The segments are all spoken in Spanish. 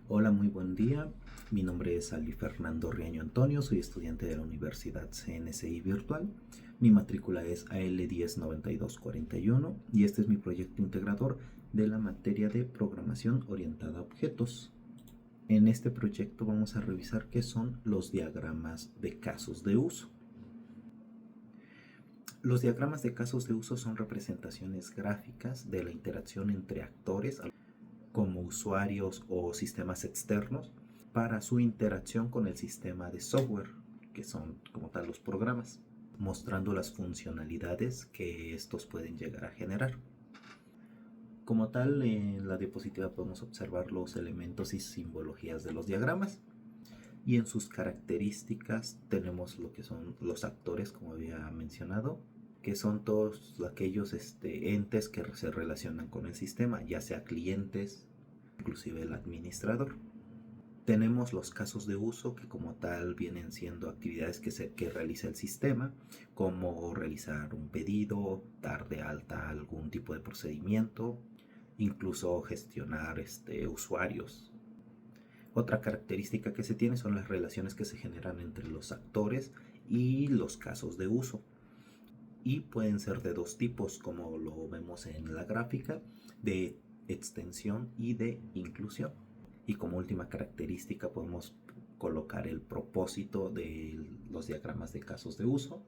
Hola, muy buen día. Mi nombre es Ali Fernando Riaño Antonio, soy estudiante de la Universidad CNCI Virtual. Mi matrícula es AL109241 y este es mi proyecto integrador de la materia de programación orientada a objetos. En este proyecto vamos a revisar qué son los diagramas de casos de uso. Los diagramas de casos de uso son representaciones gráficas de la interacción entre actores como usuarios o sistemas externos para su interacción con el sistema de software, que son como tal los programas, mostrando las funcionalidades que estos pueden llegar a generar. Como tal, en la diapositiva podemos observar los elementos y simbologías de los diagramas, y en sus características tenemos lo que son los actores, como había mencionado, que son todos aquellos entes que se relacionan con el sistema, ya sea clientes, inclusive el administrador. Tenemos los casos de uso, que como tal vienen siendo actividades que realiza el sistema, como realizar un pedido, dar de alta algún tipo de procedimiento, incluso gestionar usuarios. Otra característica que se tiene son las relaciones que se generan entre los actores y los casos de uso. Y pueden ser de dos tipos, como lo vemos en la gráfica, de extensión y de inclusión. Y como última característica podemos colocar el propósito de los diagramas de casos de uso,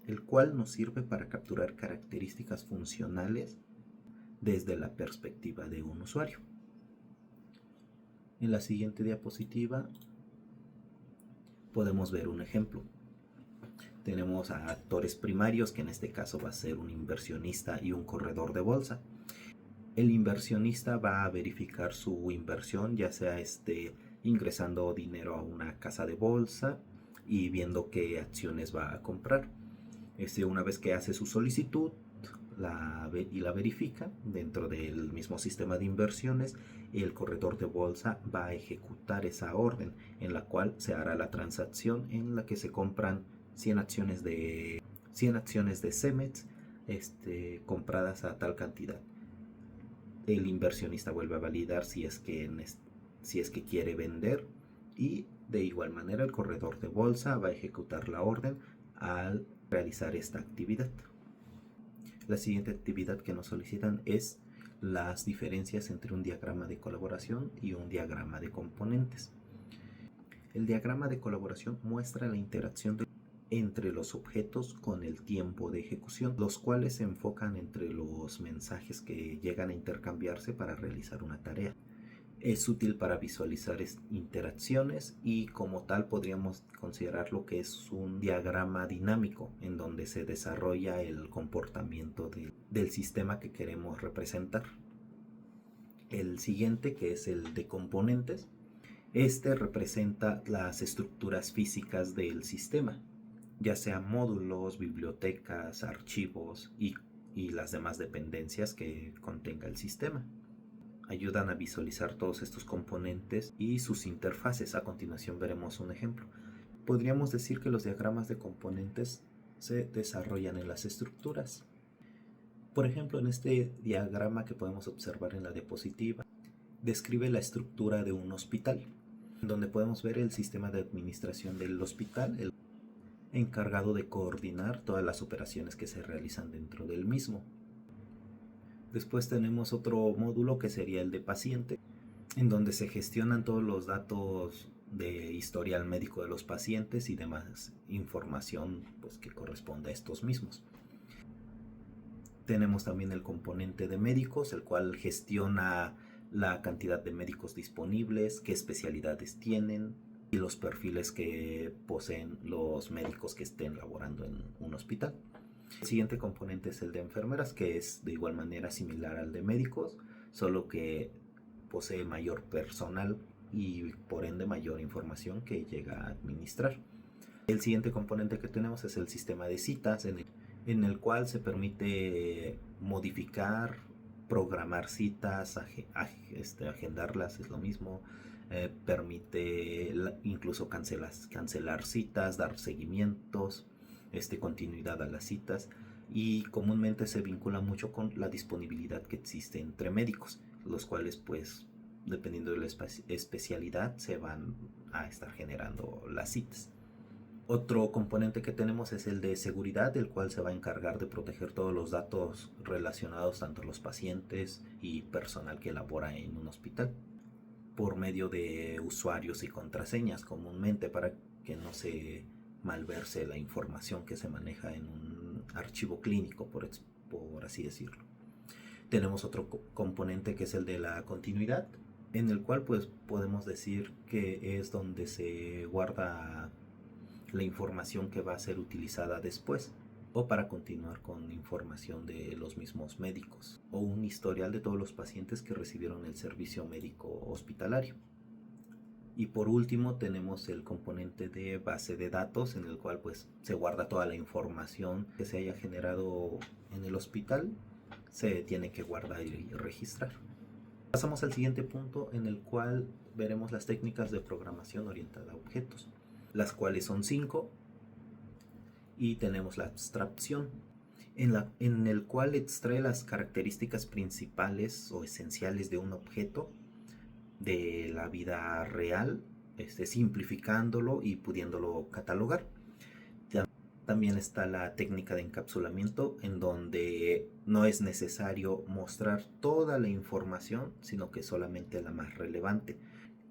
el cual nos sirve para capturar características funcionales desde la perspectiva de un usuario. En la siguiente diapositiva podemos ver un ejemplo. Tenemos a actores primarios, que en este caso va a ser un inversionista y un corredor de bolsa. El inversionista va a verificar su inversión, ya sea ingresando dinero a una casa de bolsa y viendo qué acciones va a comprar. Una vez que hace su solicitud y la verifica dentro del mismo sistema de inversiones, el corredor de bolsa va a ejecutar esa orden, en la cual se hará la transacción en la que se compran 100 acciones de Cemex compradas a tal cantidad. El inversionista vuelve a validar si es que quiere vender, y de igual manera el corredor de bolsa va a ejecutar la orden al realizar esta actividad. La siguiente actividad que nos solicitan es las diferencias entre un diagrama de colaboración y un diagrama de componentes. El diagrama de colaboración muestra la interacción entre los objetos con el tiempo de ejecución, los cuales se enfocan entre los mensajes que llegan a intercambiarse para realizar una tarea. Es útil para visualizar interacciones, y como tal podríamos considerar lo que es un diagrama dinámico en donde se desarrolla el comportamiento del sistema que queremos representar. El siguiente, que es el de componentes, representa las estructuras físicas del sistema, ya sean módulos, bibliotecas, archivos y las demás dependencias que contenga el sistema. Ayudan a visualizar todos estos componentes y sus interfaces. A continuación veremos un ejemplo. Podríamos decir que los diagramas de componentes se desarrollan en las estructuras. Por ejemplo, en este diagrama que podemos observar en la diapositiva, describe la estructura de un hospital, donde podemos ver el sistema de administración del hospital, el encargado de coordinar todas las operaciones que se realizan dentro del mismo. Después tenemos otro módulo que sería el de paciente, en donde se gestionan todos los datos de historial médico de los pacientes y demás información que corresponde a estos mismos. Tenemos también el componente de médicos, el cual gestiona la cantidad de médicos disponibles, qué especialidades tienen y los perfiles que poseen los médicos que estén laborando en un hospital. El siguiente componente es el de enfermeras, que es de igual manera similar al de médicos, solo que posee mayor personal y por ende mayor información que llega a administrar. El siguiente componente que tenemos es el sistema de citas, en el cual se permite modificar, programar citas, agendarlas, es lo mismo. Permite incluso cancelar citas, dar seguimientos, continuidad a las citas, y comúnmente se vincula mucho con la disponibilidad que existe entre médicos, los cuales dependiendo de la especialidad, se van a estar generando las citas. Otro componente que tenemos es el de seguridad, el cual se va a encargar de proteger todos los datos relacionados tanto a los pacientes y personal que labora en un hospital por medio de usuarios y contraseñas comúnmente para que no se malverse la información que se maneja en un archivo clínico, por así decirlo. Tenemos otro componente que es el de la continuidad, en el cual pues podemos decir que es donde se guarda la información que va a ser utilizada después o para continuar con información de los mismos médicos o un historial de todos los pacientes que recibieron el servicio médico hospitalario. Y por último tenemos el componente de base de datos, en el cual pues se guarda toda la información que se haya generado en el hospital, se tiene que guardar y registrar. Pasamos al siguiente punto, en el cual veremos las técnicas de programación orientada a objetos, las cuales son 5, y tenemos la abstracción, en el cual extrae las características principales o esenciales de un objeto de la vida real, simplificándolo y pudiéndolo catalogar. También está la técnica de encapsulamiento, en donde no es necesario mostrar toda la información, sino que solamente la más relevante.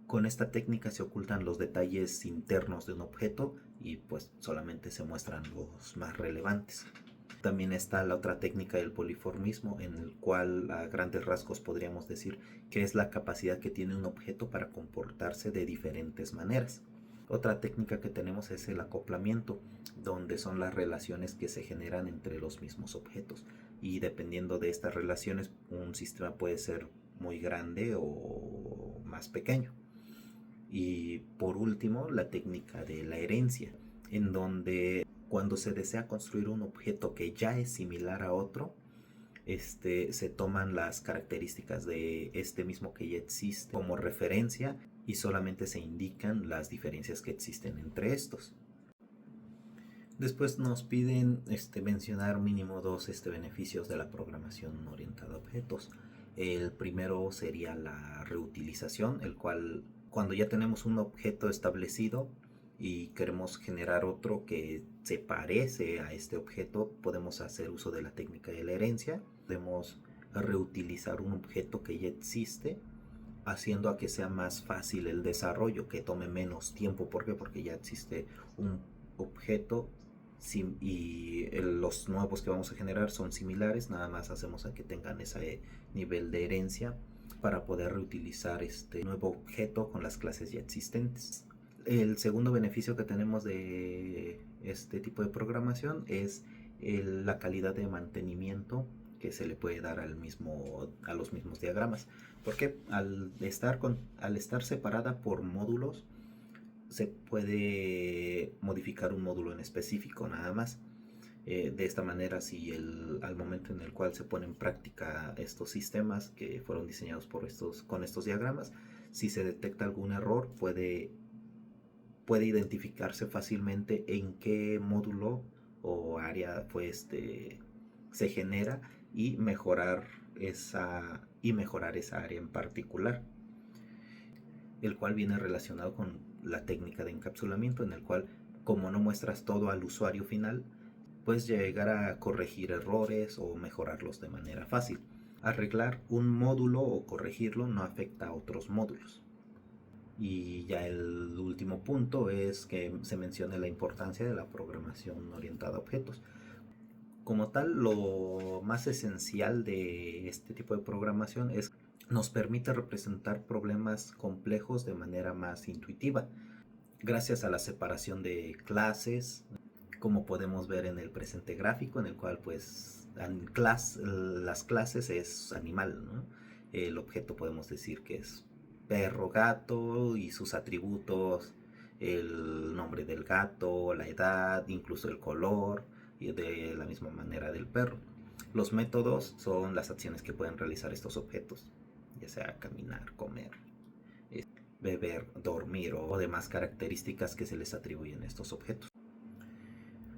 Con esta técnica se ocultan los detalles internos de un objeto y pues solamente se muestran los más relevantes. También está la otra técnica del poliformismo, en el cual a grandes rasgos podríamos decir que es la capacidad que tiene un objeto para comportarse de diferentes maneras. Otra técnica que tenemos es el acoplamiento, donde son las relaciones que se generan entre los mismos objetos, y dependiendo de estas relaciones un sistema puede ser muy grande o más pequeño. Y por último, la técnica de la herencia, en donde cuando se desea construir un objeto que ya es similar a otro, se toman las características de este mismo que ya existe como referencia y solamente se indican las diferencias que existen entre estos. Después nos piden mencionar mínimo 2 beneficios de la programación orientada a objetos. El primero sería la reutilización, el cual cuando ya tenemos un objeto establecido y queremos generar otro que se parece a este objeto, podemos hacer uso de la técnica de la herencia. Podemos reutilizar un objeto que ya existe, haciendo a que sea más fácil el desarrollo, que tome menos tiempo. ¿Por qué? Porque ya existe un objeto y los nuevos que vamos a generar son similares, nada más hacemos a que tengan ese nivel de herencia para poder reutilizar este nuevo objeto con las clases ya existentes. El segundo beneficio que tenemos de este tipo de programación es la calidad de mantenimiento que se le puede dar a los mismos diagramas, porque al estar separada por módulos se puede modificar un módulo en específico nada más. De esta manera, si al momento en el cual se pone en práctica estos sistemas que fueron diseñados con estos diagramas, si se detecta algún error, puede identificarse fácilmente en qué módulo o área se genera y mejorar esa área en particular, el cual viene relacionado con la técnica de encapsulamiento, en el cual, como no muestras todo al usuario final, puedes llegar a corregir errores o mejorarlos de manera fácil. Arreglar un módulo o corregirlo no afecta a otros módulos. Y ya el último punto es que se mencione la importancia de la programación orientada a objetos. Como tal, lo más esencial de este tipo de programación es que nos permite representar problemas complejos de manera más intuitiva, gracias a la separación de clases, como podemos ver en el presente gráfico, en el cual pues las clases es animal, ¿no? El objeto podemos decir que es perro, gato, y sus atributos, el nombre del gato, la edad, incluso el color, y de la misma manera del perro. Los métodos son las acciones que pueden realizar estos objetos, ya sea caminar, comer, beber, dormir o demás características que se les atribuyen a estos objetos.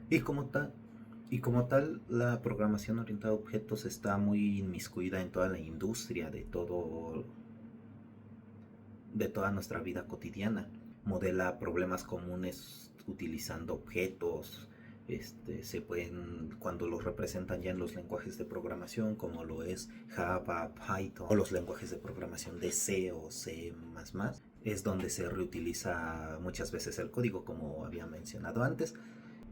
Y como tal, la programación orientada a objetos está muy inmiscuida en toda la industria de todo de toda nuestra vida cotidiana. Modela problemas comunes utilizando objetos. Se pueden, cuando los representan ya en los lenguajes de programación, como lo es Java, Python, o los lenguajes de programación de C o C++, es donde se reutiliza muchas veces el código, como había mencionado antes,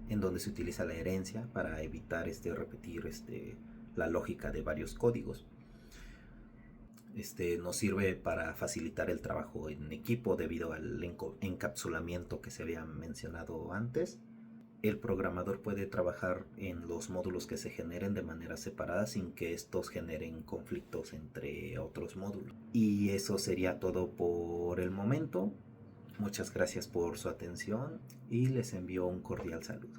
en donde se utiliza la herencia para evitar repetir la lógica de varios códigos. Nos sirve para facilitar el trabajo en equipo debido al encapsulamiento que se había mencionado antes. El programador puede trabajar en los módulos que se generen de manera separada sin que estos generen conflictos entre otros módulos. Y eso sería todo por el momento. Muchas gracias por su atención y les envío un cordial saludo.